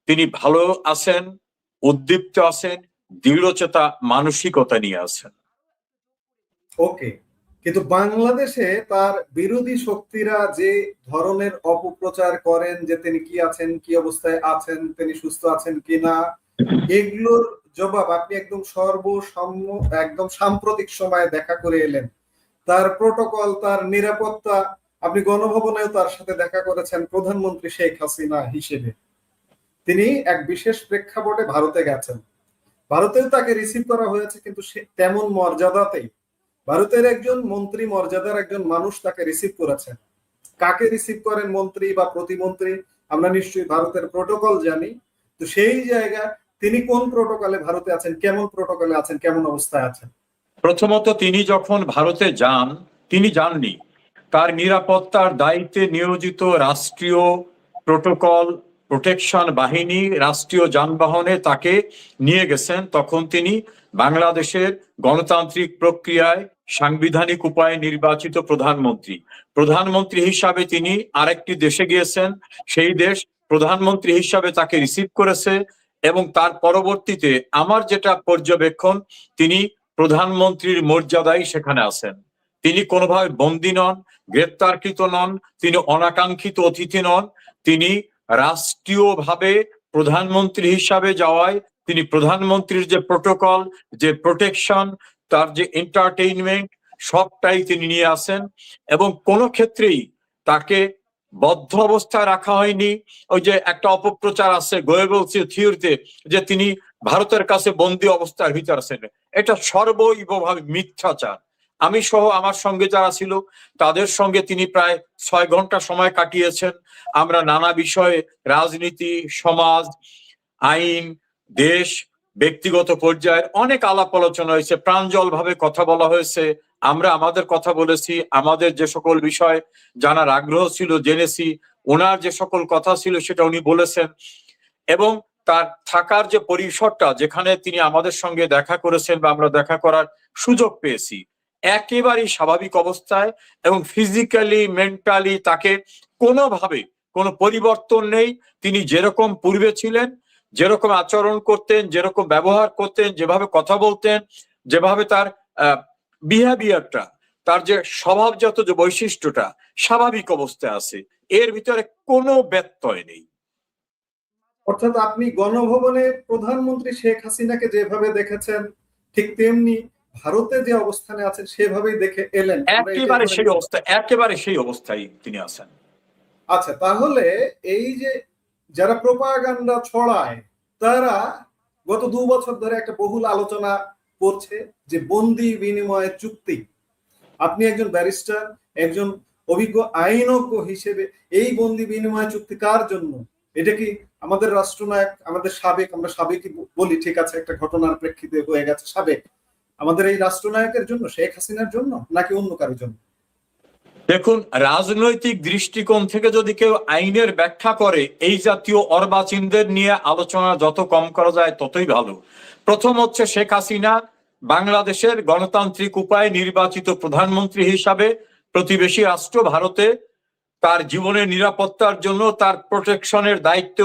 তিনি ভালো আছেন, উদ্দীপ্ত আছেন, দৃঢ়চেতা মানসিকতা নিয়ে আছেন। ওকে, কিন্তু বাংলাদেশে তার বিরোধী শক্তিরা যে ধরনের অপপ্রচার করেন যে তিনি কি আছেন, কি অবস্থায় আছেন, তিনি সুস্থ আছেন কিনা, এগুলোর জবাব আপনি একদম একদম সাম্প্রতিক সময়ে দেখা করে এলেন। তার প্রোটোকল, তার নিরাপত্তা, আপনি গণভবনেও তার সাথে দেখা করেছেন প্রধানমন্ত্রী শেখ হাসিনা হিসেবে। তিনি এক বিশেষ প্রেক্ষাপটে ভারতে গেছেন, ভারতেও তাকে রিসিভ করা হয়েছে, কিন্তু তেমন মর্যাদাতেই ভারতের একজন মন্ত্রী মর্যাদার একজন মানুষ তাকে রিসিভ করেছেন। কাকে রিসিভ করেন মন্ত্রী বা প্রতিমন্ত্রী আমরা নিশ্চয়ই ভারতের প্রোটোকল জানি। তো সেই জায়গায় তিনি কোন প্রোটোকলে ভারতে আছেন, কেমন প্রোটোকলে আছেন, কেমন অবস্থায় আছেন? প্রথমত, তিনি যখন ভারতে যান, তিনি যাননি, তার নিরাপত্তার দায়িত্বে নিয়োজিত রাষ্ট্রীয় প্রোটোকল প্রোটেকশন বাহিনী রাষ্ট্রীয় যানবাহনে তাকে নিয়ে গেছেন। তখন তিনি বাংলাদেশের গণতান্ত্রিক প্রক্রিয়ায় সাংবিধানিক উপায়ে নির্বাচিত প্রধানমন্ত্রী হিসাবে তিনি আরেকটি দেশে গিয়েছেন। সেই দেশ প্রধানমন্ত্রী হিসাবে তাকে রিসিভ করেছে এবং তার পরবর্তীতে আমার যেটা পর্যবেক্ষণ, তিনি প্রধানমন্ত্রীর মর্যাদায় সেখানে আছেন। তিনি কোনোভাবে বন্দী নন, গ্রেপ্তারকৃত নন, তিনি অনাকাঙ্ক্ষিত অতিথি নন। তিনি রাষ্ট্রীয়ভাবে প্রধানমন্ত্রী হিসাবে যাওয়ায় তিনি প্রধানমন্ত্রীর যে প্রোটোকল, যে প্রোটেকশন, তার যে এন্টারটেইনমেন্ট, সবটাই তিনি নিয়ে আসেন এবং কোনো ক্ষেত্রেই তাকে বদ্ধ অবস্থায় রাখা হয়নি। ওই যে একটা অপপ্রচার আছে গোয়েবলস থিওরিতে যে তিনি ভারতের কাছে বন্দী অবস্থার ভিতর আছেন, এটা সর্বৈবভাবে মিথ্যাচার। আমি সহ আমার সঙ্গে যারা ছিল তাদের সঙ্গে তিনি প্রায় 6 ঘন্টা সময় কাটিয়েছেন। আমরা নানা বিষয়ে, রাজনীতি, সমাজ, আইন, দেশ, ব্যক্তিগত পর্যায়ের অনেক আলাপ আলোচনা হয়েছে, প্রাঞ্জল ভাবে কথা বলা হয়েছে। আমরা আমাদের কথা বলেছি, আমাদের যে সকল বিষয় জানার আগ্রহ ছিল জেনেছি, ওনার যে সকল কথা ছিল সেটা উনি বলেছেন। এবং তার থাকার যে পরিসরটা, যেখানে তিনি আমাদের সঙ্গে দেখা করেছেন বা আমরা দেখা করার সুযোগ পেয়েছি, একেবারেই স্বাভাবিক অবস্থায় এবং ফিজিক্যালি মেন্টালি তাকে কোনোভাবে কোনো পরিবর্তন নেই। তিনি যেরকম পূর্বে ছিলেন, যেরকম আচরণ করতেন, যেরকম ব্যবহার করতেন, যেভাবে কথা বলতেন, যেভাবে তার বিহেভিয়ারটা, তার যে স্বভাবজাত যে বৈশিষ্ট্যটা স্বাভাবিক অবস্থায় আছে, এর ভিতরে কোনো ব্যত্যয় নেই। অর্থাৎ আপনি গণভবনে প্রধানমন্ত্রী শেখ হাসিনাকে যেভাবে দেখেছেন ঠিক তেমনি ভারতে যে অবস্থানে আছেন সেভাবেই দেখে এলেন? একেবারে সেই অবস্থায় তিনি আছেন। আচ্ছা, তাহলে এই যে যারা প্রোপাগান্ডা ছড়ায় তারা গত 2 বছর ধরে একটা বহুল আলোচনা করছে যে বন্দি বিনিময় চুক্তি। আপনি একজন ব্যারিস্টার, একজন অভিজ্ঞ আইনজ্ঞ হিসেবে এই বন্দি বিনিময় চুক্তি কার জন্য? এটা কি আমাদের রাষ্ট্রনায়ক, আমাদের সাবেক, আমরা সাবেকই বলি, ঠিক আছে, একটা ঘটনার প্রেক্ষিতে হয়ে গেছে, সাবেক, আমাদের এই রাষ্ট্রনায়কের জন্য, শেখ হাসিনার জন্য, নাকি অন্য কারোর জন্য? দেখুন, রাজনৈতিক দৃষ্টিকোণ থেকে যদি কেউ আইনের ব্যাখ্যা করে, এই জাতীয় অর্বাচীনদের নিয়ে আলোচনা যত কম করা যায় ততই ভালো। প্রথম হচ্ছে, শেখ হাসিনা বাংলাদেশের গণতান্ত্রিক উপায়ে নির্বাচিত প্রধানমন্ত্রী হিসাবে প্রতিবেশী রাষ্ট্র ভারতে তার জীবনের নিরাপত্তার জন্য তার প্রোটেকশনের দায়িত্ব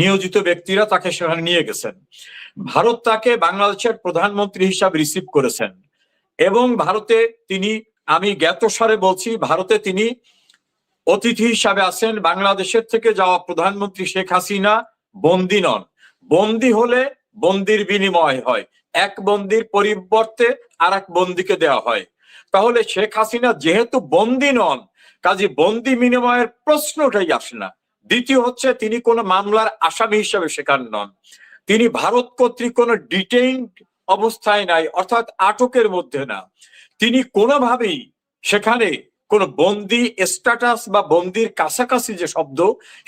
নিয়োজিত ব্যক্তিরা তাকে সেখানে নিয়ে গেছেন। ভারত তাকে বাংলাদেশের প্রধানমন্ত্রী হিসাবে রিসিভ করেছেন এবং ভারতে তিনি, আমি জ্ঞাতসারে বলছি, ভারতে তিনি অতিথি হিসাবে আছেন। বাংলাদেশের থেকে যাওয়া প্রধানমন্ত্রী শেখ হাসিনা বন্দী নন। বন্দী হলে বন্দির বিনিময় হয়, এক বন্দির পরিবর্তে আর এক বন্দিকে দেওয়া হয়। তাহলে শেখ হাসিনা যেহেতু বন্দী নন, কাজে বন্দি বিনিময়ের প্রশ্নটাই আসে না। দ্বিতীয় হচ্ছে, তিনি কোনো মামলার আসামি হিসাবে সেখানে নন। তিনি ভারত কর্তৃক কোনো ডিটেইনড অবস্থায় নাই, অর্থাৎ আটকের মধ্যে না। তিনি কোনোভাবেই সেখানে কোন বন্দি স্ট্যাটাস বা বন্দির কাছাকাছি যে শব্দ,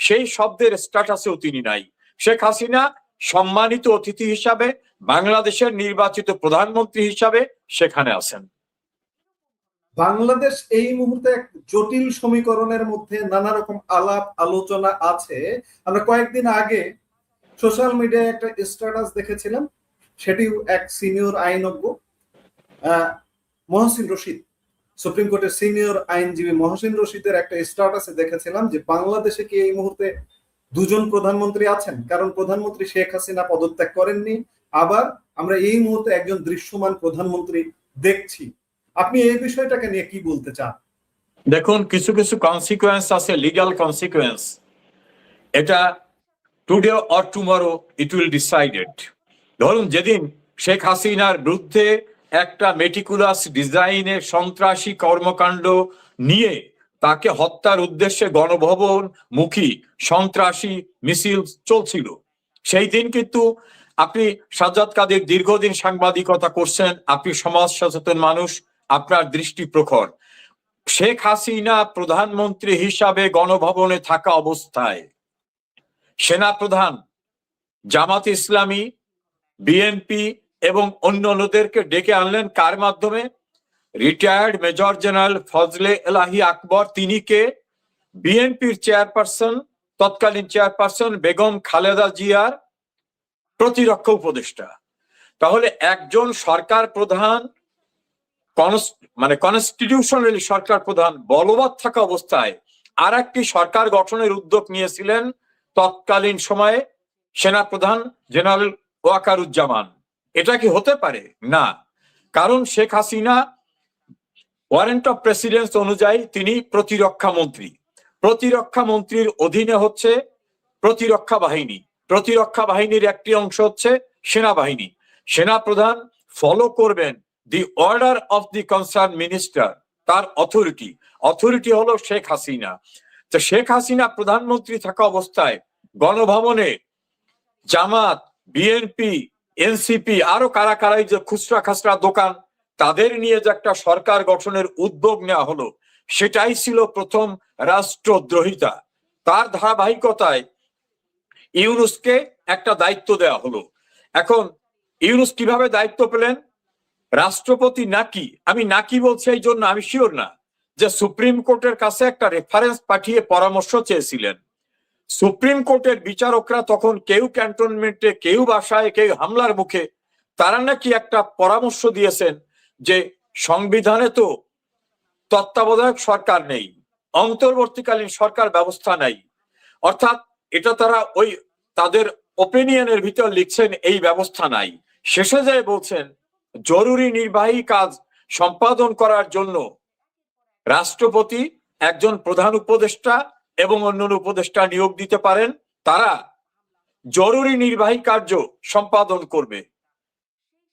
সেই শব্দের স্ট্যাটাসেও তিনি নাই। শেখ হাসিনা সম্মানিত অতিথি হিসাবে বাংলাদেশের নির্বাচিত প্রধানমন্ত্রী হিসাবে সেখানে আছেন। বাংলাদেশ এই মুহূর্তে এক জটিল সমীকরণের মধ্যে নানা রকম আলাপ আলোচনা আছে। আমরা কয়েকদিন আগে সোশ্যাল মিডিয়ায় একটা স্ট্যাটাস দেখেছিলাম, সেটিও এক সিনিয়র আইনজ্ঞ মহসিন রশিদ, সুপ্রিম কোর্টের সিনিয়র আইনজীবী মহসিন রশিদের একটা স্ট্যাটাসে দেখেছিলাম যে বাংলাদেশে কি এই মুহূর্তে দুজন প্রধানমন্ত্রী আছেন, কারণ প্রধানমন্ত্রী শেখ হাসিনা পদত্যাগ করেননি, আবার আমরা এই মুহূর্তে একজন দৃশ্যমান প্রধানমন্ত্রী দেখছি। আপনি এই বিষয়টাকে নিয়ে কি বলতে চান? দেখুন, কিছু কিছু কনসিকুয়েন্স আছে, লিগ্যাল কনসিকুয়েন্স। এটা today or tomorrow it will decided. ধরুন, যেদিন শেখ হাসিনার বিরুদ্ধে একটা মেটিকুলাস ডিজাইনে সন্ত্রাসী কর্মকাণ্ড নিয়ে তাকে হত্যার উদ্দেশ্যে গণভবন মুখী সন্ত্রাসী মিছিল চলছিল, সেই দিন কিন্তু আপনি সাজ্জাদ কাদের দীর্ঘদিন সাংবাদিকতা করছেন, আপনি সমাজ সচেতন মানুষ, আপনার দৃষ্টি প্রখর। শেখ হাসিনা প্রধানমন্ত্রী হিসাবে গণভবনে থাকা অবস্থায় সেনাপ্রধান, জামাত ইসলামী, বিএনপি এবং অন্যান্যদেরকে ডেকে আনলেন কার মাধ্যমে? রিটায়ার্ড মেজর জেনারেল ফজলে এলাহি আকবর, তিনি কে? বিএনপির চেয়ারপারসন, তৎকালীন চেয়ারপারসন বেগম খালেদা জিয়ার প্রতিরক্ষা উপদেষ্টা। তাহলে একজন সরকার প্রধান, মানে কনস্টিটিউশনালি সরকার প্রধান বলবৎ থাকা অবস্থায় আর একটি সরকার গঠনের উদ্যোগ নিয়েছিলেন তৎকালীন সময়ে সেনাপ্রধান জেনারেল ওয়াকারুজ্জামান। এটা কি হতে পারে? না, কারণ Sheikh Hasina warrant of precedence অনুযায়ী তিনি প্রতিরক্ষা মন্ত্রী। প্রতিরক্ষা মন্ত্রীর অধীনে হচ্ছে প্রতিরক্ষা বাহিনী, প্রতিরক্ষা বাহিনীর একটি অংশ হচ্ছে সেনাবাহিনী। সেনাপ্রধান ফলো করবেন the order of the concern minister, তার অথরিটি হলো শেখ হাসিনা। তো শেখ হাসিনা প্রধানমন্ত্রী থাকা অবস্থায় গণভবনে জামাত, বিএনপি, এনসিপি আরো কারা কারাই যে খুচরা খাসরা দোকান, তাদের নিয়ে যে একটা সরকার গঠনের উদ্যোগ নেওয়া হলো, সেটাই ছিল প্রথম রাষ্ট্রদ্রোহিতা। তার ধারাবাহিকতায় ইউনূসকে একটা দায়িত্ব দেওয়া হলো। এখন ইউনূস কিভাবে দায়িত্ব পেলেন? রাষ্ট্রপতি নাকি, আমি নাকি বলছি এই জন্য আমি শিওর না, যে সুপ্রিম কোর্টের কাছে একটা রেফারেন্স পাঠিয়ে পরামর্শ চেয়েছিলেন। সুপ্রিম কোর্টের বিচারকরা তখন কেউ ক্যান্টনমেন্টে, কেউ বাসায়, কেউ হামলার মুখে, তারা নাকি একটা পরামর্শ দিয়েছেন যে সংবিধানে তো তত্ত্বাবধায়ক সরকার নেই, অন্তর্বর্তীকালীন সরকার ব্যবস্থা নাই, অর্থাৎ এটা তারা ওই তাদের ওপিনিয়নের ভিতর লিখছেন এই ব্যবস্থা নাই। শেষে যায় বলছেন জরুরি নির্বাহী কাজ সম্পাদন করার জন্য রাষ্ট্রপতি একজন প্রধান উপদেষ্টা এবং অন্যান্য উপদেষ্টা নিয়োগ দিতে পারেন, তারা জরুরি নির্বাহী কার্য সম্পাদন করবে।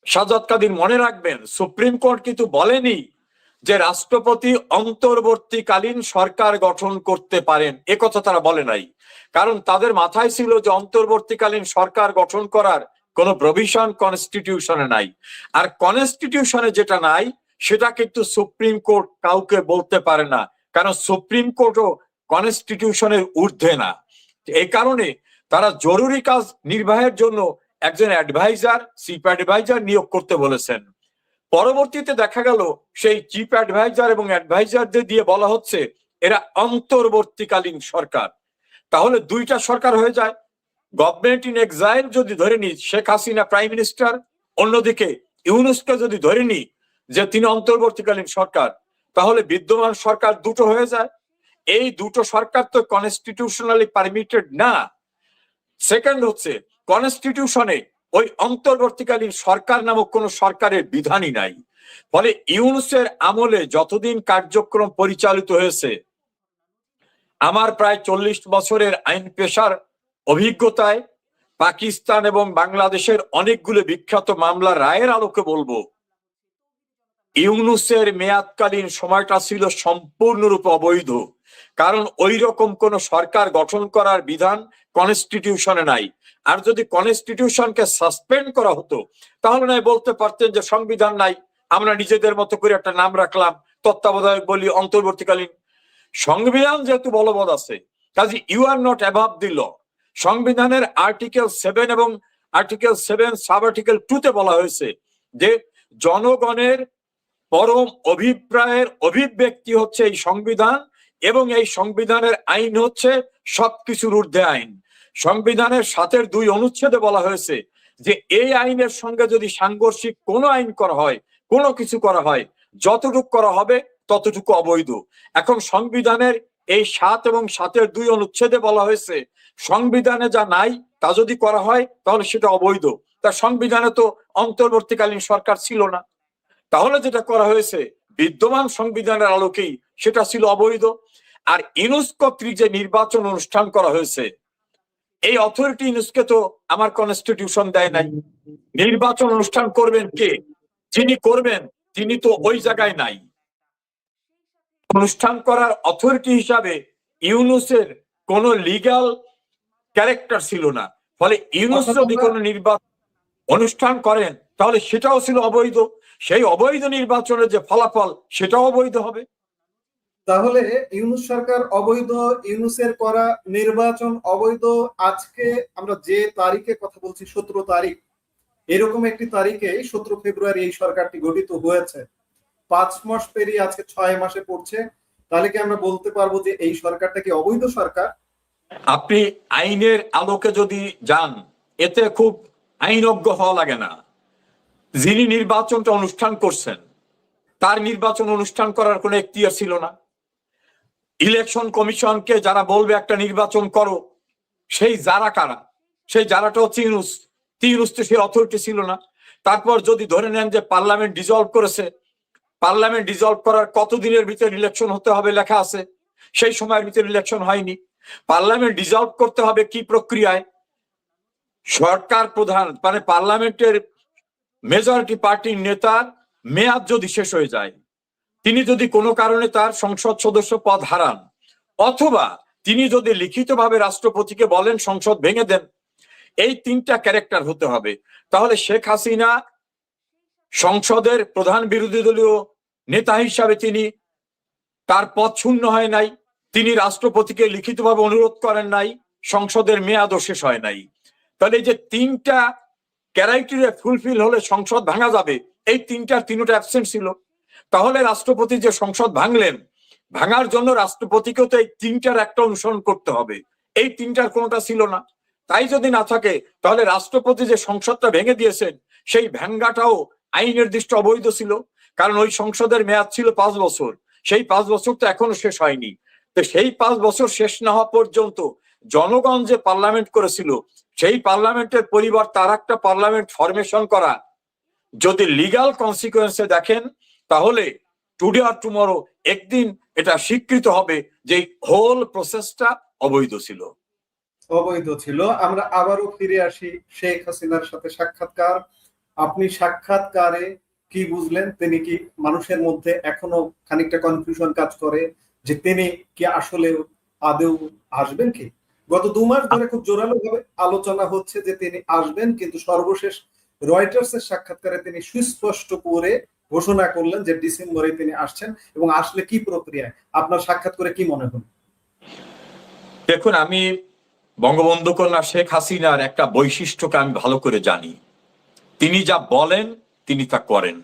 সাজ্জাদ কাদের মনে রাখবেন, সুপ্রিম কোর্ট কিন্তু বলেনি যে রাষ্ট্রপতি অন্তর্বর্তীকালীন সরকার গঠন করতে পারেন, একথা তারা বলে নাই। কারণ তাদের মাথায় ছিল যে অন্তর্বর্তীকালীন সরকার গঠন করার কোন প্রভিশন কনস্টিটিউশনে নাই, আর কনস্টিটিউশনে যেটা নাই সেটা কিন্তু সুপ্রিম কোর্ট কাউকে বলতে পারে না, কারণ সুপ্রিম কোর্টও কনস্টিটিউশনের ঊর্ধ্বে না। এই কারণে তারা জরুরি কাজ নির্বাহের জন্য একজন অ্যাডভাইজার, চিফ অ্যাডভাইজার নিয়োগ করতে বলেছেন। পরবর্তীতে দেখা গেল সেই চিফ অ্যাডভাইজার এবং অ্যাডভাইজারদের দিয়ে বলা হচ্ছে এরা অন্তর্বর্তীকালীন সরকার। তাহলে দুইটা সরকার হয়ে যায়। গভর্নমেন্ট ইন এক্সাইল যদি ধরে নি শেখ হাসিনা প্রাইম মিনিস্টার, অন্যদিকে ইউনূসকে যদি ধরে নি যে তিনি অন্তর্বর্তীকালীন সরকার, তাহলে বিদ্যমান সরকার দুটো হয়ে যায়। এই দুটো সরকার তো কনস্টিটিউশনালি পারমিটেড না। সেকেন্ড হচ্ছে, কনস্টিটিউশনে ওই অন্তর্বর্তীকালীন সরকার নামক কোন সরকারের বিধানই নাই। ফলে ইউনূসের আমলে যতদিন কার্যক্রম পরিচালিত হয়েছে, আমার প্রায় 40 বছরের আইন পেশার অভিজ্ঞতায় পাকিস্তান এবং বাংলাদেশের অনেকগুলো বিখ্যাত মামলার রায়ের আলোকে বলবো, ইউনূসের মেয়াদকালীন সময়টা ছিল সম্পূর্ণরূপে অবৈধ। কারণ ওই রকম কোন সরকার গঠন করার বিধান কনস্টিটিউশনে নাই। আর যদি কনস্টিটিউশনকে সাসপেন্ড করা হতো, তাহলে নাই বলতে পারতেন যে সংবিধান নাই, আমরা নিজেদের মতো করে একটা নাম রাখলাম, তত্ত্বাবধায়ক বলি, অন্তর্বর্তীকালীন। সংবিধান যেহেতু বলবৎ আছে, কাজে you are not above the law. সংবিধানের আর্টিকেল 7 এবং আর্টিকেল 7 সাব আর্টিকেল 2 তে বলা হয়েছে যে জনগণের পরম অভিপ্রায়ের অভিব্যক্তি হচ্ছে এই সংবিধান, এবং এই সংবিধানের আইন হচ্ছে সবকিছুর ঊর্ধ্বে আইন। সংবিধানের 7-এর 2 অনুচ্ছেদে বলা হয়েছে যে এই আইনের সঙ্গে যদি সাংঘর্ষিক কোনো আইন করা হয়, কোনো কিছু করা হয়, যতটুকু করা হবে ততটুকু অবৈধ। এখন সংবিধানের এই 7 এবং 7-এর 2 অনুচ্ছেদে বলা হয়েছে সংবিধানে যা নাই তা যদি করা হয় তাহলে সেটা অবৈধ। তার সংবিধানে তো অন্তর্বর্তীকালীন সরকার ছিল না, তাহলে যেটা করা হয়েছে বিদ্যমান সংবিধানের আলোকেই সেটা ছিল অবৈধ। আর ইউনুস কর্তৃক যে নির্বাচন অনুষ্ঠান করা হয়েছে, এই অথরিটি ইউনুসকে তো আমার কনস্টিটিউশন দেয় নাই। নির্বাচন অনুষ্ঠান করবেন কে? যিনি করবেন তিনি তো ওই জায়গায় নাই। অনুষ্ঠান করার অথরিটি হিসাবে ইউনুসের কোন লিগ্যাল ক্যারেক্টার ছিল না। ফলে ইউনুস যদি কোনো নির্বাচন অনুষ্ঠান করেন তাহলে সেটাও ছিল অবৈধ। সেই অবৈধ নির্বাচনের যে ফলাফল সেটাও অবৈধ হবে। তাহলে ইউনুস সরকার অবৈধ, ইউনুসের করা নির্বাচন অবৈধ। আজকে আমরা যে তারিখে কথা বলছি 17 তারিখ, এরকম একটি তারিখে 17 ফেব্রুয়ারি এই সরকারটি গঠিত হয়েছে। 5 মাস পেরিয়ে আজকে 6 মাসে পড়ছে। তাহলে কি আমরা বলতে পারবো যে এই সরকারটা কি অবৈধ সরকার? আপনি আইনের আলোকে যদি যান, এতে খুব আইনজ্ঞ হওয়া লাগে না। যিনি নির্বাচনটা অনুষ্ঠান করছেন তার নির্বাচন অনুষ্ঠান করার কোনো এখতিয়ার ছিল না। ইলেকশন কমিশনকে যারা বলবে একটা নির্বাচন করো, সেই যারা কারা? সেই যারাটা হচ্ছে ইউনুস। ইউনুস তো সেই অথরিটি ছিল না। তারপর যদি ধরে নেন যে পার্লামেন্ট ডিসলভ করেছে, পার্লামেন্ট ডিসলভ করার কতদিনের ভিতরে ইলেকশন হতে হবে লেখা আছে, সেই সময়ের ভিতরে ইলেকশন হয়নি। পার্লামেন্ট ডিসলভ করতে হবে কি প্রক্রিয়ায়? সরকার প্রধান মানে পার্লামেন্টের মেজরিটি পার্টির নেতার মেয়াদ যদি শেষ হয়ে যায়, তিনি যদি কোনো কারণে তার সংসদ সদস্য পদ হারান, অথবা তিনি যদি লিখিতভাবে রাষ্ট্রপতিকে বলেন সংসদ ভেঙে দেন, এই 3টা ক্যারেক্টার হতে হবে। তাহলে শেখ হাসিনা সংসদের প্রধান বিরোধী দলীয় নেতা হিসাবে তিনি তার পদ শূন্য হয় নাই, তিনি রাষ্ট্রপতিকে লিখিতভাবে অনুরোধ করেন নাই, সংসদের মেয়াদও শেষ হয় নাই। তাহলে এই যে 3টা ক্রাইটেরিয়া ফুলফিল হলে সংসদ ভাঙা যাবে, এই 3টা অ্যাবসেন্ট ছিল। তাহলে রাষ্ট্রপতি যে সংসদ ভাঙলেন, ভাঙার জন্য রাষ্ট্রপতিকেও তো এই 3টার একটা অনুসরণ করতে হবে। এই 3টার কোনোটা ছিল না। তাই যদি না থাকে তাহলে রাষ্ট্রপতি যে সংসদটা ভেঙে দিয়েছেন সেই ভেঙ্গাটাও আইনের দৃষ্টি অবৈধ ছিল। কারণ ওই সংসদের মেয়াদ ছিল 5 বছর, সেই 5 বছর তো এখনো শেষ হয়নি। তো সেই 5 বছর শেষ না হওয়া পর্যন্ত জনগণ যে পার্লামেন্ট করেছিল, সেই পার্লামেন্টের পরিবার তার একটা পার্লামেন্ট ফরমেশন করা যদি লিগ্যাল কনসিকুয়েন্সে দেখেন, তাহলে টুডে আর টুমরো একদিন এটা স্বীকৃত হবে যে হোল প্রসেসটা অবৈধ ছিল। অবৈধ ছিল। আমরা আবারও ফিরে আসি শেখ হাসিনার সাথে সাক্ষাৎকার। আপনি সাক্ষাৎকারে কি বুঝলেন? তিনি কি মানুষের মধ্যে এখনো খানিকটা কনফিউশন কাজ করে যে তিনি কি আসলে আদৌ আসবেন কি? গত 2 মাস ধরে খুব জোরালো ভাবে আলোচনা হচ্ছে যে তিনি আসবেন, কিন্তু সর্বশেষ রয়টার্সের সাক্ষাৎকারে তিনি সুস্পষ্ট করে ঘোষণা করলেন যে ডিসেম্বরে তিনি আসছেন। এবং আসলে কি প্রক্রিয়ায় আপনার সাক্ষাৎ করে কি মনে হল? দেখুন, আমি বঙ্গবন্ধু কন্যা শেখ হাসিনার একটা বৈশিষ্ট্যকে আমি ভালো করে জানি। তিনি যা বলেন তিনি তা করেন।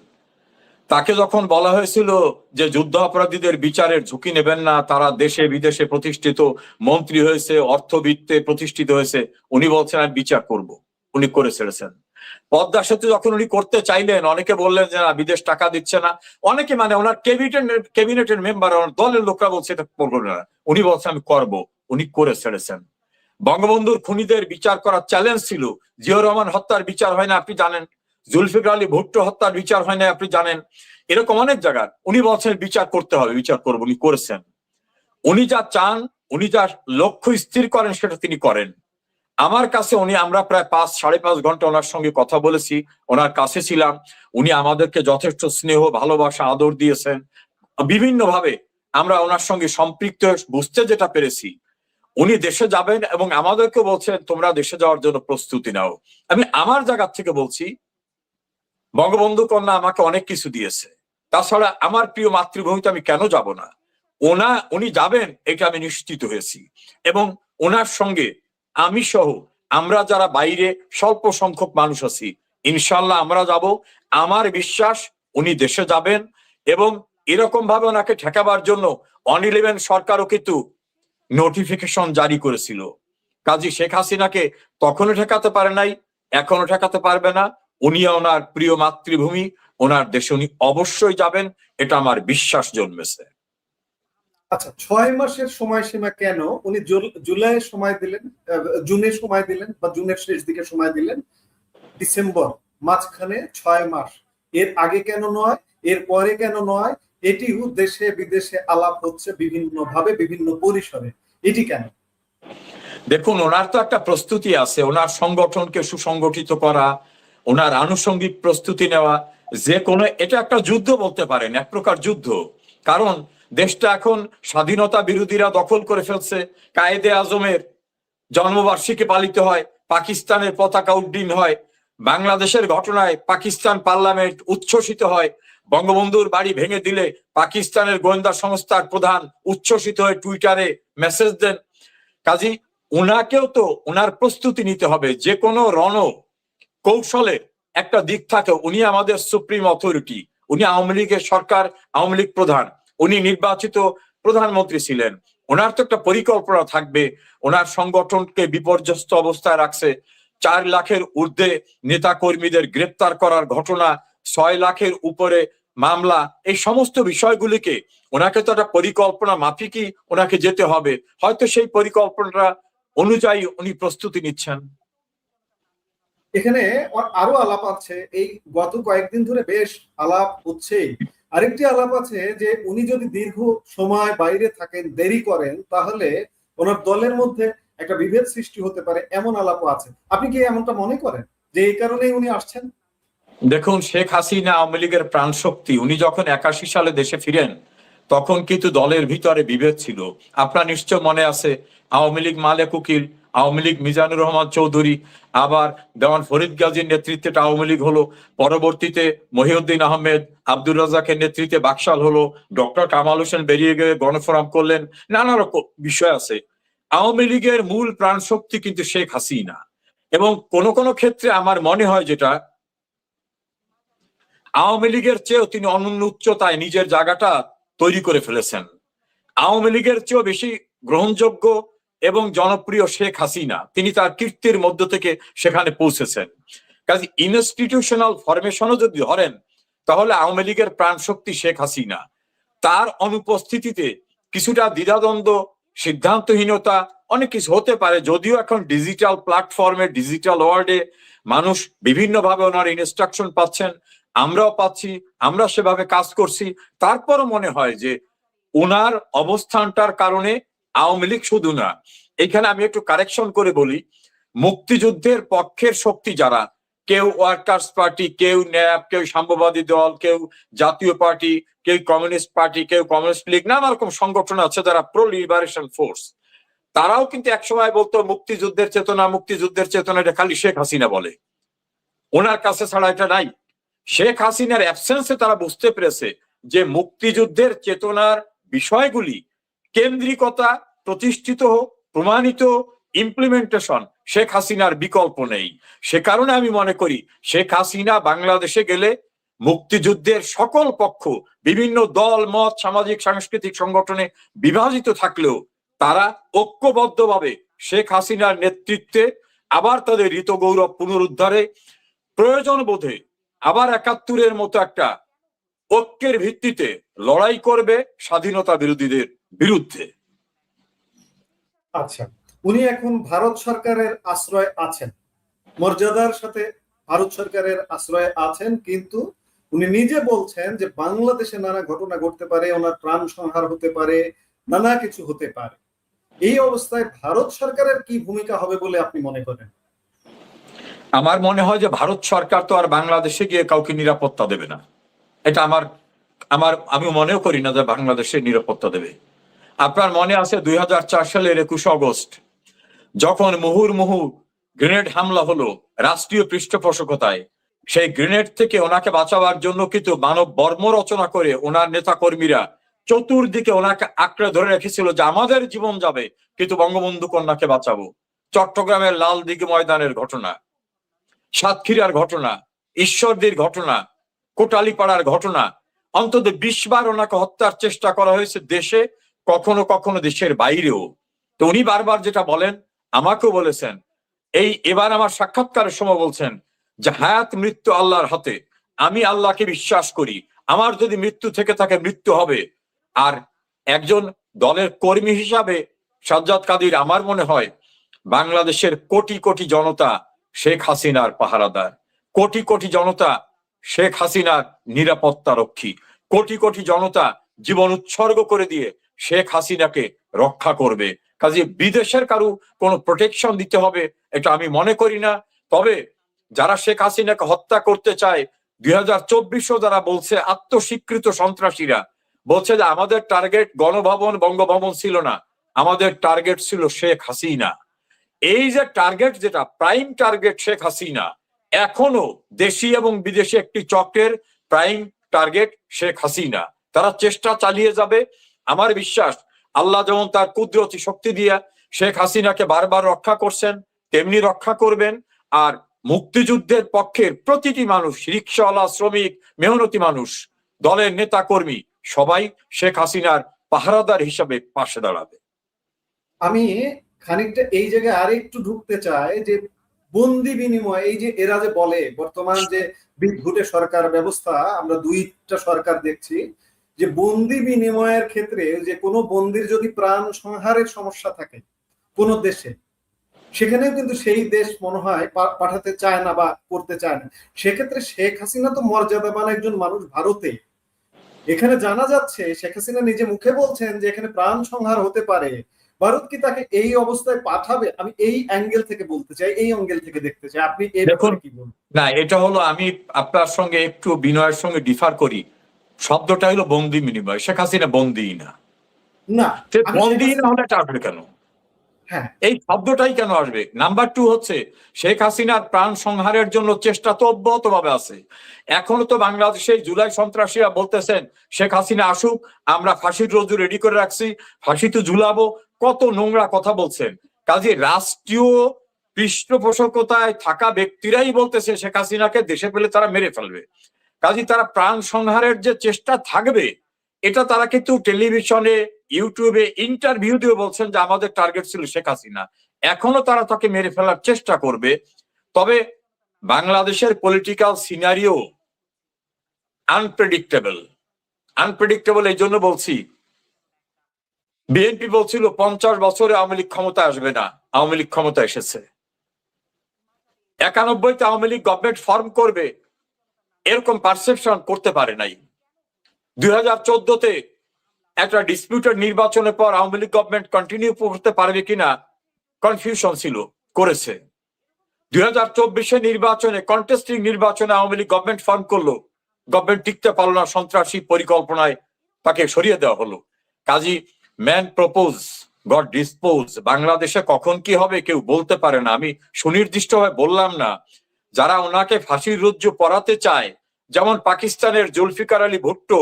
তাকে যখন বলা হয়েছিল যে যুদ্ধ অপরাধীদের বিচারের ঝুঁকি নেবেন না, তারা দেশে বিদেশে প্রতিষ্ঠিত মন্ত্রী হয়েছে, অর্থবিত্তে প্রতিষ্ঠিত হয়েছে, উনি বলছেন আমি বিচার করব। উনি করে ছেড়েছেন। পদ্মা সেতু যখন উনি করতে চাইলেন, অনেকে বললেন যে না, বিদেশ টাকা দিচ্ছে না। অনেকে মানে ওনার ক্যাবিনেটের মেম্বার, দলের লোকরা বলছে এটা করবো না, উনি বলছেন আমি করব। উনি করে ছেড়েছেন। বঙ্গবন্ধুর খুনিদের বিচার করার চ্যালেঞ্জ ছিল। জিয়াউর রহমান হত্যার বিচার হয় না আপনি জানেন, জুলফিকার আলী ভুট্টো হত্যার বিচার হয় না আপনি জানেন, এরকম অনেক জায়গার উনি বলছেন বিচার করতে হবে, বিচার করবো। উনি করেছেন। উনি যা চান, উনি যা লক্ষ্য স্থির করেন সেটা তিনি করেন। আমার কাছে আমরা প্রায় 5-5.5 ঘন্টা ওনার সঙ্গে কথা বলেছি, ওনার কাছে ছিলাম। উনি আমাদেরকে যথেষ্ট স্নেহ, ভালোবাসা, আদর দিয়েছেন। বিভিন্ন ভাবে আমরা ওনার সঙ্গে সম্পৃক্ত বুঝতে যেটা পেরেছি, উনি দেশে যাবেন এবং আমাদেরকে বলছেন তোমরা দেশে যাওয়ার জন্য প্রস্তুতি নাও। আমি আমার জায়গা থেকে বলছি, বঙ্গবন্ধু কন্যা আমাকে অনেক কিছু দিয়েছে। তাছাড়া আমার প্রিয় মাতৃভূমিতে আমি কেন যাব না? উনি যাবেন এটা আমি নিশ্চিত হয়েছি। এবং ওনার সঙ্গে আমি সহ আমরা যারা বাইরে স্বল্প সংখ্যক মানুষ আছি, ইনশাল্লাহ আমরা যাব। আমার বিশ্বাস উনি দেশে যাবেন। এবং এরকম ভাবে ওনাকে ঠেকাবার জন্য 11 সরকারও কিন্তু নোটিফিকেশন জারি করেছিল। কাজী শেখ হাসিনাকে তখনও ঠেকাতে পারে নাই, এখনো ঠেকাতে পারবে না। উনি ওনার প্রিয় মাতৃভূমি, ওনার দেশে উনি অবশ্যই যাবেন, এটা আমার বিশ্বাস জন্মেছে। আচ্ছা, 6 মাসের সময়সীমা কেন? উনি জুলাইয়ের সময় দিলেন, জুনের সময় দিলেন, বা জুনের শেষ দিকে সময় দিলেন, ডিসেম্বর, মাঝখানে 6 মাস। এর আগে কেন নয়, এর পরে কেন নয়? এটিও দেশে বিদেশে আলাপ হচ্ছে বিভিন্ন ভাবে, বিভিন্ন পরিসরে। এটি কেন? দেখুন, ওনার তো একটা প্রস্তুতি আছে, ওনার সংগঠনকে সুসংগঠিত করা, ওনার আনুষঙ্গিক প্রস্তুতি নেওয়া, যে কোনো, এটা একটা যুদ্ধ বলতে পারেন, এক প্রকার যুদ্ধ। কারণ দেশটা এখন স্বাধীনতা বিরোধীরা দখল করে ফেলছে। কায়েদে আজমের জন্মবার্ষিকী পালিত হয়, পাকিস্তানের পতাকা উড্ডীন হয়, বাংলাদেশের ঘটনায় পাকিস্তান পার্লামেন্ট উচ্ছ্বসিত হয়, বঙ্গবন্ধুর বাড়ি ভেঙে দিলে পাকিস্তানের গোয়েন্দা সংস্থার প্রধান উচ্ছ্বসিত হয়ে টুইটারে মেসেজ দেন। কাজী উনাকেও তো ওনার প্রস্তুতি নিতে হবে। যে কোনো কৌশলের একটা দিক থাকে। উনি আমাদের সুপ্রিম অথরিটি, উনি আওয়ামী লীগের সরকার, আওয়ামী লীগ প্রধান, উনি নির্বাচিত প্রধানমন্ত্রী ছিলেন। ওনার তো একটা পরিকল্পনা থাকবে। ওনার সংগঠনকে বিপর্যস্ত অবস্থায় রাখছে, 4 লাখের ঊর্ধ্বে নেতা কর্মীদের গ্রেপ্তার করার ঘটনা, 6 লাখের উপরে মামলা, এই সমস্ত বিষয়গুলিকে ওনাকে তো একটা পরিকল্পনা মাফিকই ওনাকে যেতে হবে। হয়তো সেই পরিকল্পনাটা অনুযায়ী উনি প্রস্তুতি নিচ্ছেন। এখানে আরো আলাপ আছে, এই গত কয়েকদিন ধরে বেশ আলাপ হচ্ছে। আরেকটি আলাপ আছে যে উনি যদি দীর্ঘ সময় বাইরে থাকেন, দেরি করেন, তাহলে ওনার দলের মধ্যে একটা বিভেদ সৃষ্টি হতে পারে, এমন আলাপও আছে। আপনি কি এমনটা মনে করেন যে এই কারণেই উনি আসছেন? দেখুন, শেখ হাসিনা আওয়ামী লীগের প্রাণ শক্তি। উনি যখন 81 সালে দেশে ফিরেন, তখন কিন্তু দলের ভিতরে বিভেদ ছিল। আপনার নিশ্চয় মনে আছে, আওয়ামী লীগ মালেক উকিল, আওয়ামী লীগ মিজানুর রহমান চৌধুরী, আবার দেওয়ান ফরিদ গাজীর নেতৃত্বে আওয়ামী লীগ হলো, পরবর্তীতে মহিউদ্দিন আহমেদ, আব্দুর রাজাকের নেতৃত্বে বাকশাল হলো, ডক্টর কামাল হোসেন বেরিয়ে গিয়ে গণফোরাম করলেন, নানা রকম বিষয় আছে। আওয়ামী লীগের মূল প্রাণ শক্তি কিন্তু শেখ হাসিনা। এবং কোন কোন ক্ষেত্রে আমার মনে হয় যেটা, আওয়ামী লীগের চেয়েও তিনি অনন্য উচ্চতায় নিজের জায়গাটা তৈরি করে ফেলেছেন। আওয়ামী লীগের চেয়েও বেশি গ্রহণযোগ্য এবং জনপ্রিয় শেখ হাসিনা। তিনি তার কীর্তির মধ্য থেকে সেখানে পৌঁছেছেন। কাজে ইনস্টিটিউশনাল ফরমেশনও যদি ধরেন, তাহলে আওয়ামী লীগের প্রাণ শক্তি শেখ হাসিনা। তার অনুপস্থিতিতে কিছুটা দ্বিধাদ্বন্দ্ব, সিদ্ধান্তহীনতা, অনেক কিছু হতে পারে। যদিও এখন ডিজিটাল প্ল্যাটফর্মে, ডিজিটাল ওয়ার্ল্ডে মানুষ বিভিন্নভাবে ওনার ইনস্ট্রাকশন পাচ্ছেন, আমরাও পাচ্ছি, আমরা সেভাবে কাজ করছি। তারপরও মনে হয় যে ওনার অবস্থানটার কারণে আওয়ামী লীগ শুধু না, এখানে আমি একটু কারেকশন করে বলি, মুক্তিযুদ্ধের পক্ষের শক্তি যারা, কেউ ওয়ার্কার্স পার্টি, কেউ ন্যাপ, কেউ সাম্যবাদী দল, কেউ জাতীয় পার্টি, কেউ কমিউনিস্ট পার্টি, কেউ কমিউনিস্ট লীগ, নানা রকম সংগঠন আছে যারা প্রো লিবারেশন ফোর্স। তারাও কিন্তু একসময় বলতো মুক্তিযুদ্ধের চেতনা, মুক্তিযুদ্ধের চেতনা, এটা খালি শেখ হাসিনা বলে, ওনার কাছে ছাড়া এটা নাই। শেখ হাসিনার অ্যাবসেন্সে তারা বুঝতে পেরেছে যে মুক্তিযুদ্ধের চেতনার বিষয়গুলি, কেন্দ্রিকতা, প্রতিষ্ঠিত হোক, প্রমাণিত, ইমপ্লিমেন্টেশন, শেখ হাসিনার বিকল্প নেই। সে কারণে আমি মনে করি শেখ হাসিনা বাংলাদেশে গেলে মুক্তিযুদ্ধের সকল পক্ষ, বিভিন্ন দল মত, সামাজিক সাংস্কৃতিক সংগঠনে বিভাজিত থাকলেও তারা ঐক্যবদ্ধভাবে শেখ হাসিনার নেতৃত্বে আবার তাদের ঋত গৌরব পুনরুদ্ধারে, প্রয়োজন বোধে আবার 71-এর মতো একটা ঐক্যের ভিত্তিতে লড়াই করবে স্বাধীনতা বিরোধীদের বিরুদ্ধে। আচ্ছা, উনি এখন ভারত সরকারের আশ্রয় আছেন, মর্যাদার সাথে ভারত সরকারের আশ্রয়ে আছেন, কিন্তু উনি নিজে বলছেন যে বাংলাদেশে নানা ঘটনা ঘটতে পারে, ওনার প্রাণ সংহার হতে পারে, নানা কিছু হতে পারে। এই অবস্থায় ভারত সরকারের কি ভূমিকা হবে বলে আপনি মনে করেন? আমার মনে হয় যে ভারত সরকার তো আর বাংলাদেশে গিয়ে কাউকে নিরাপত্তা দেবে না। এটা আমি মনেও করি না যে বাংলাদেশে নিরাপত্তা দেবে। আপনার মনে আছে 2004 সালের 21 অগস্ট যখন মুহুর্মুহু গ্রেনেড হামলা হলো রাষ্ট্রীয় পৃষ্ঠপোষকতায়, সেই গ্রেনেড থেকে ওনাকে বাঁচাবার জন্য কিন্তু মানব বর্ম রচনা করে ওনার নেতা কর্মীরা চতুর্দিকে ওনাকে আঁকড়ে ধরে রেখেছিল যে আমাদের জীবন যাবে কিন্তু বঙ্গবন্ধু কন্যাকে বাঁচাবো। চট্টগ্রামের লাল দিঘি ময়দানের ঘটনা, সাতক্ষীরার ঘটনা, ঈশ্বরদীর ঘটনা, কোটালীপাড়ার ঘটনা, অন্তত 20 বার ওনাকে হত্যার চেষ্টা করা হয়েছে দেশে, কখনো কখনো দেশের বাইরেও। তো উনি বারবার যেটা বলেন, আমাকেও বলেছেন, এবার আমার সাক্ষাৎকারের সময় বলছেন যে হায়াত মৃত্যু আল্লাহর হাতে, আমি আল্লাহকে বিশ্বাস করি, আমার যদি মৃত্যু থেকে থাকে মৃত্যু হবে। আর একজন দলের কর্মী হিসাবে সাজ্জাদ কাদির আমার মনে হয় বাংলাদেশের কোটি কোটি জনতা শেখ হাসিনার পাহারাদার, কোটি কোটি জনতা শেখ হাসিনার নিরাপত্তা রক্ষী, কোটি কোটি জনতা জীবন উৎসর্গ করে দিয়ে শেখ হাসিনাকে রক্ষা করবে। কাজে বিদেশের কারো কোনো প্রোটেকশন দিতে হবে এটা আমি মনে করি না। তবে যারা শেখ হাসিনাকে হত্যা করতে চায় 2024 যারা বলছে আত্মস্বীকৃত সন্ত্রাসীরা বলছে যে আমাদের টার্গেট গণভবন বঙ্গভবন ছিল না, আমাদের টার্গেট ছিল শেখ হাসিনা। এই যে টার্গেট, যেটা প্রাইম টার্গেট শেখ হাসিনা, এখনো দেশি এবং বিদেশি একটি চক্রের প্রাইম টার্গেট শেখ হাসিনা। তারা চেষ্টা চালিয়ে যাবে। আমার বিশ্বাস আল্লাহ যেমন তার কুদরতি শক্তি দিয়ে শেখ হাসিনাকে বারবার রক্ষা করছেন তেমনি রক্ষা করবেন। আর মুক্তিযুদ্ধের পক্ষের প্রতিটি মানুষ, রিকশাওয়ালা, শ্রমিক, মেহনতি মানুষ, দলের নেতা কর্মী সবাই শেখ হাসিনার পাহারাদার হিসাবে পাশে দাঁড়াবে। আমি খানিকটা এই জায়গায় আরেকটু ঢুকতে চাই যে বন্দি বিনিময়, এই যে এরা যে বলে বর্তমান যে বিদ্ঘুটে সরকার ব্যবস্থা, আমরা দুইটা সরকার দেখছি, যে বন্দি বিনিময়ের ক্ষেত্রে যে কোনো বন্দির যদি প্রাণ সংহারের সমস্যা থাকে কোন দেশে, সেখানেও কিন্তু সেই দেশ মনে হয় পাঠাতে চায় না বা করতে চায় না। সেক্ষেত্রে শেখ হাসিনা তো মর্যাদাবান একজন মানুষ ভারতে, এখানে জানা যাচ্ছে শেখ হাসিনা নিজে মুখে বলছেন যে এখানে প্রাণ সংহার হতে পারে, ভারত কি তাকে এই অবস্থায় পাঠাবে? আমি এই অ্যাঙ্গেল থেকে বলতে চাই, এই অ্যাঙ্গেল থেকে দেখতে চাই, আপনি এই ব্যাপারে কি বলবেন? না, এটা হলো, আমি আপনার সঙ্গে একটু বিনয়ের সঙ্গে ডিফার করি। শব্দটা হলো বন্দি বিনিময়, শেখ হাসিনা বন্দি না। না, বন্দি না হলে এটা আসবে কেন? হ্যাঁ, এই শব্দটাই কেন আসবে? নাম্বার 2 হচ্ছে শেখ হাসিনার প্রাণ সংহারের জন্য চেষ্টা তো অব্যাহত ভাবে আছে। এখনো তো বাংলাদেশে জুলাই সন্ত্রাসীরা বলতেছেন শেখ হাসিনা আসুক, আমরা ফাঁসির রোজু রেডি করে রাখছি, ফাঁসি তো ঝুলাবো, কত নোংরা কথা বলছেন। কাজে রাষ্ট্রীয় পৃষ্ঠপোষকতায় থাকা ব্যক্তিরাই বলতেছে শেখ হাসিনাকে দেশে পেলে তারা মেরে ফেলবে। কাজে তারা প্রাণ সংহারের যে চেষ্টা থাকবে, এটা তারা কিন্তু টেলিভিশনে, ইউটিউবে ইন্টারভিউ দিয়ে বলছেন যে আমাদের টার্গেট ছিল শেখ হাসিনা। এখনো তারা তাকে মেরে ফেলার চেষ্টা করবে। তবে বাংলাদেশের পলিটিক্যাল সিনারিও আনপ্রেডিক্টেবল এই জন্য বলছি, বিএনপি বলছিল 50 বছরে আওয়ামী লীগ ক্ষমতা আসবে না, আওয়ামী লীগ ক্ষমতা এসেছে। 91-তে আওয়ামী লীগ গভর্নমেন্ট ফর্ম করবে এরকম পারসেপশন করতে পারে নাই। 2014-তে একটা ডিসপিউটেড নির্বাচনের পর আওয়ামী লীগ গভর্নমেন্ট কন্টিনিউ করতে পারবে কিনা কনফিউশন ছিল, করেছে। 2024-এ নির্বাচনে, কন্টেস্টিং নির্বাচনে আওয়ামী লীগ গভর্নমেন্ট ফর্ম করলো, গভর্নমেন্ট টিকতে পারলো না, সন্ত্রাসী পরিকল্পনায় তাকে সরিয়ে দেওয়া হলো। কাজী ম্যান প্রপোজ গড ডিসপোজ। বাংলাদেশে কখন কি হবে কেউ বলতে পারে না। আমি সুনির্দিষ্টভাবে বললাম না, যারা ওনাকে ফাঁসির রজ্জু পরাতে চায়, যেমন পাকিস্তানের জুলফিকার আলী ভুট্টো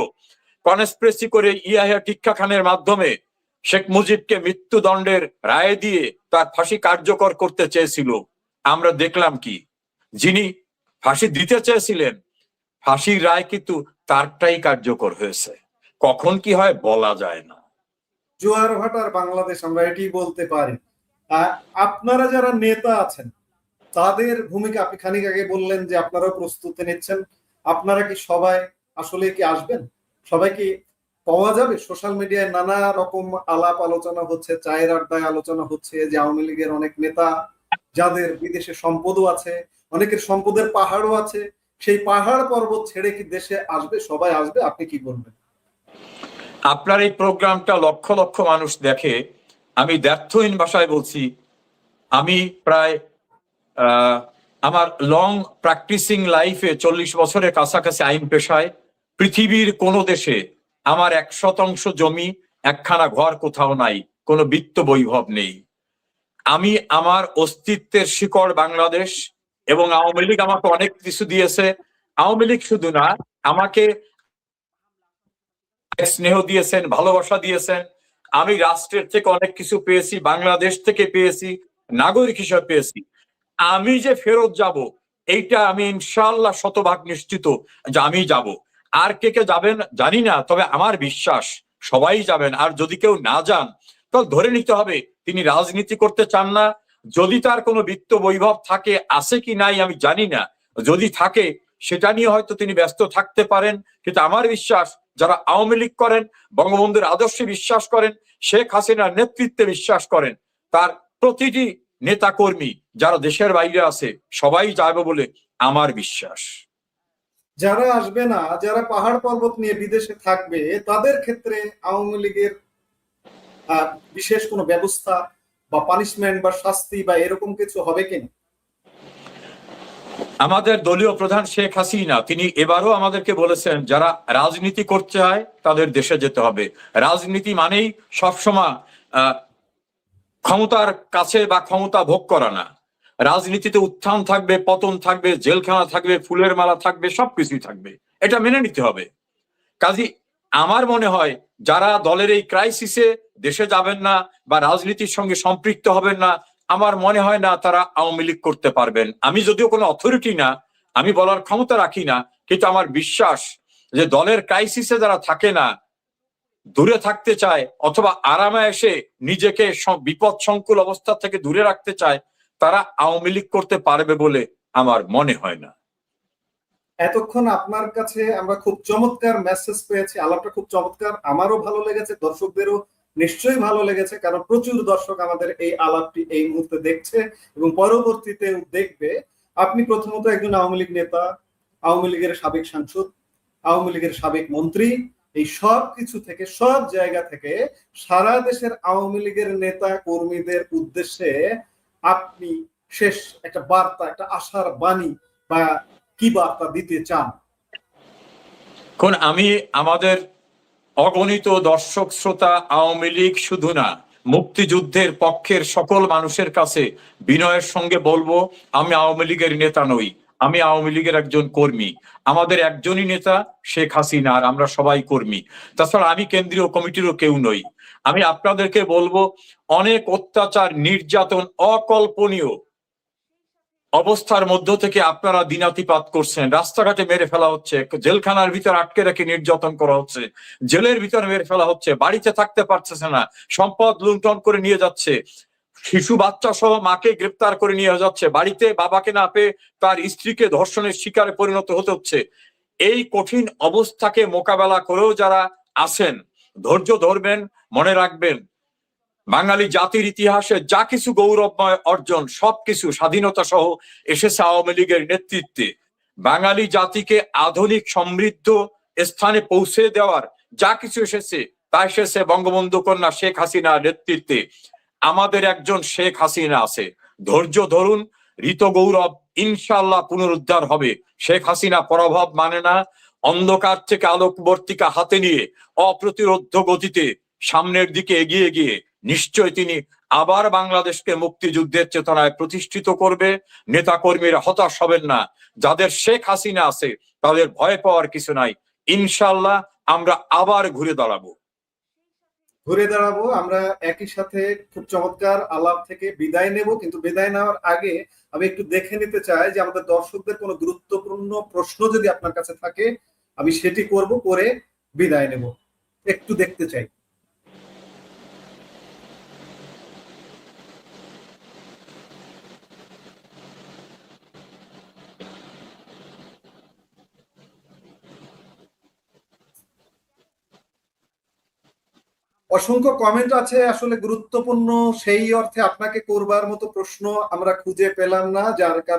কনস্পিরেসি করে ইয়াহিয়া টিক্কা খানের মাধ্যমে শেখ মুজিবকে মৃত্যুদণ্ডের রায় দিয়ে তার ফাঁসি কার্যকর করতে চেয়েছিল। আমরা দেখলাম কি, যিনি ফাঁসি দিতে চেয়েছিলেন ফাঁসির রায় কিন্তু তারটাই কার্যকর হয়েছে। কখন কি হয় বলা যায় না। জোয়ার ভাটার বাংলাদেশ, আমরা এটি বলতে পারি। আপনারা যারা নেতা আছেন তাদের ভূমিকা, আপনি খানিক আগে বললেন যে আপনারাও প্রস্তুতি নিচ্ছেন, আপনারা কি সবাই আসলে কি আসবেন? সবাই কি পাওয়া যাবে? সোশ্যাল মিডিয়ায় নানা রকম আলাপ আলোচনা হচ্ছে, চায়ের আড্ডায় আলোচনা হচ্ছে যে আওয়ামী লীগের অনেক নেতা যাদের বিদেশে সম্পদও আছে, অনেকের সম্পদের পাহাড়ও আছে, সেই পাহাড় পর্বত ছেড়ে কি দেশে আসবে? সবাই আসবে? আপনি কি বলবেন? আপনার এই প্রোগ্রামটা লক্ষ লক্ষ মানুষ দেখে। আমি দ্ব্যর্থহীন ভাষায় বলছি, আমি প্রায় আমার লং প্র্যাকটিসিং লাইফে 40 বছরের কাছাকাছি আইন পেশায়, পৃথিবীর কোন দেশে আমার 1% জমি, একখানা ঘর কোথাও নাই, কোনো বিত্ত বৈভব নেই। আমি আমার অস্তিত্বের শিকড় বাংলাদেশ, এবং আওয়ামী লীগ আমাকে অনেক কিছু দিয়েছে। আওয়ামী লীগ শুধু না, আমাকে স্নেহ দিয়েছেন, ভালোবাসা দিয়েছেন। আমি রাষ্ট্রের থেকে অনেক কিছু পেয়েছি, বাংলাদেশ থেকে পেয়েছি, নাগরিক হিসেবে পেয়েছি। আমি যে ফেরত যাব এইটা আমি ইনশাআল্লাহ শতভাগ নিশ্চিত যে আমি যাব। আর কে কে যাবেন জানি না, তবে আমার বিশ্বাস সবাই যাবেন। আর যদি কেউ না যান তাহলে ধরে নিতে হবে তিনি রাজনীতি করতে চান না। যদি তার কোনো বিত্ত বৈভব থাকে, আছে কি নাই আমি জানি না, যদি থাকে সেটা নিয়ে হয়তো তিনি ব্যস্ত থাকতে পারেন। কিন্তু আমার বিশ্বাস যারা আওয়ামী লীগ করেন, বঙ্গবন্ধুর আদর্শে বিশ্বাস করেন, শেখ হাসিনার নেতৃত্বে বিশ্বাস করেন, তার প্রতিটি নেতা কর্মী যারা দেশের বাইরে আছে সবাই যাবে বলে আমার বিশ্বাস। যারা আসবে না, যারা পাহাড় পর্বত নিয়ে বিদেশে থাকবে, তাদের ক্ষেত্রে আওয়ামী লীগের বিশেষ কোনো ব্যবস্থা বা পানিশমেন্ট বা শাস্তি বা এরকম কিছু হবে কিনা? আমাদের দলীয় প্রধান শেখ হাসিনা তিনি এবারও আমাদেরকে বলেছেন, যারা রাজনীতি করতে হয় তাদের দেশে যেতে হবে। রাজনীতি মানেই সবসময় ক্ষমতার কাছে বা ক্ষমতা ভোগ করা না। রাজনীতিতে উত্থান থাকবে, পতন থাকবে, জেলখানা থাকবে, ফুলের মালা থাকবে, সবকিছুই থাকবে, এটা মেনে নিতে হবে। কাজী আমার মনে হয় যারা দলের এই ক্রাইসিসে দেশে যাবেন না বা রাজনীতির সঙ্গে সম্পৃক্ত হবেন না, আমার মনে হয় না তারা আওয়ামী লীগ করতে পারবেন। আমি যদিও কোনো অথরিটি না, আমি বলার ক্ষমতা রাখি না, কিন্তু আমার বিশ্বাস যে দলের ক্রাইসিসে যারা থাকে না, দূরে থাকতে চায় অথবা আরামে এসে নিজেকে বিপদ সংকুল অবস্থা থেকে দূরে রাখতে চায়, তারা আওয়ামী লীগ করতে পারবে বলে আমার মনে হয় না। এতক্ষণ আপনার কাছে আমরা খুব চমৎকার মেসেজ পেয়েছি, আলাপটা খুব চমৎকার, আমারও ভালো লেগেছে, দর্শকদেরও নিশ্চয়ই ভালো লেগেছে, কারণ প্রচুর দর্শক আমাদের এই আলাপটি এই মুহূর্তে দেখছে এবং পরবর্তীতে দেখবে। আপনি প্রথমত একজন আওয়ামী লীগ নেতা, আওয়ামী লীগের সাবেক সাংসদ, আওয়ামী লীগের সাবেক মন্ত্রী, এই সব কিছু থেকে, সব জায়গা থেকে সারা দেশের আওয়ামী লীগের নেতা কর্মীদের উদ্দেশ্যে আপনি শেষ একটা বার্তা, একটা আশার বাণী বা কি বার্তা দিতে চান? কোন আমি আমাদের অগণিত দর্শক শ্রোতা, আওয়ামী লীগ শুধু না, মুক্তিযুদ্ধের পক্ষের সকল মানুষের কাছে বিনয়ের সঙ্গে বলবো, আমি আওয়ামী লীগের নেতা নই, আমি আওয়ামী লীগের একজন কর্মী। আমাদের একজনই নেতা শেখ হাসিনা, আর আমরা সবাই কর্মী। তাছাড়া আমি কেন্দ্রীয় কমিটিরও কেউ নই। আমি আপনাদেরকে বলবো, অনেক অত্যাচার, নির্যাতন, অকল্পনীয় অবস্থার মধ্য থেকে আপনারা দিনাতিপাত করছেন। রাস্তাঘাটে মেরে ফেলা হচ্ছে, জেলখানার ভিতর আটকে রেখে নির্যাতন করা হচ্ছে, জেলের ভিতরে মেরে ফেলা হচ্ছে, বাড়িতে থাকতে পারতেছে না, সম্পদ লুণ্ঠন করে নিয়ে যাচ্ছে, শিশু বাচ্চা সহ মাকে গ্রেপ্তার করে নিয়ে যাচ্ছে, বাড়িতে বাবাকে না পেয়ে তার স্ত্রীকে ধর্ষণের শিকারে পরিণত হতে হচ্ছে। এই কঠিন অবস্থাকে মোকাবেলা করেও যারা আছেন, ধৈর্য ধরবেন। মনে রাখবেন, বাঙালি জাতির ইতিহাসে যা কিছু গৌরবময় অর্জন, সবকিছু স্বাধীনতা সহ এসেছে আওয়ামী লীগের নেতৃত্বে। বাঙালি জাতিকে আধুনিক সমৃদ্ধ স্থানে পৌঁছে দেওয়ার যা কিছু এসেছে, তা এসেছে বঙ্গবন্ধু কন্যা শেখ হাসিনার নেতৃত্বে। আমাদের একজন শেখ হাসিনা আছে, ধৈর্য ধরুন, ঋত গৌরব ইনশাল্লাহ পুনরুদ্ধার হবে। শেখ হাসিনা পরাভব মানে না, অন্ধকার থেকে আলোকবর্তিকা হাতে নিয়ে অপ্রতিরোধ্য গতিতে সামনের দিকে এগিয়ে গিয়ে নিশ্চয় তিনি আবার বাংলাদেশকে মুক্তিযুদ্ধের চেতনায় প্রতিষ্ঠিত করবে। নেতা কর্মীরা হতাশ হবেন না, যাদের শেখ হাসিনা আছে তাদের ভয় পাওয়ার কিছু নাই। ইনশাল্লাহ আমরা আবার ঘুরে দাঁড়াবো। আমরা একই সাথে খুব চমৎকার আলাপ থেকে বিদায় নেব, কিন্তু বিদায় নেওয়ার আগে আমি একটু দেখে নিতে চাই যে আমাদের দর্শকদের কোনো গুরুত্বপূর্ণ প্রশ্ন যদি আপনার কাছে থাকে, আমি সেটি করব, করে বিদায় নেব। একটু দেখতে চাই। অসংখ্য কমেন্ট আছে, আসলে গুরুত্বপূর্ণ সেই অর্থে আপনাকে করবার মতো প্রশ্ন আমরা খুঁজে পেলাম না, যার কারণে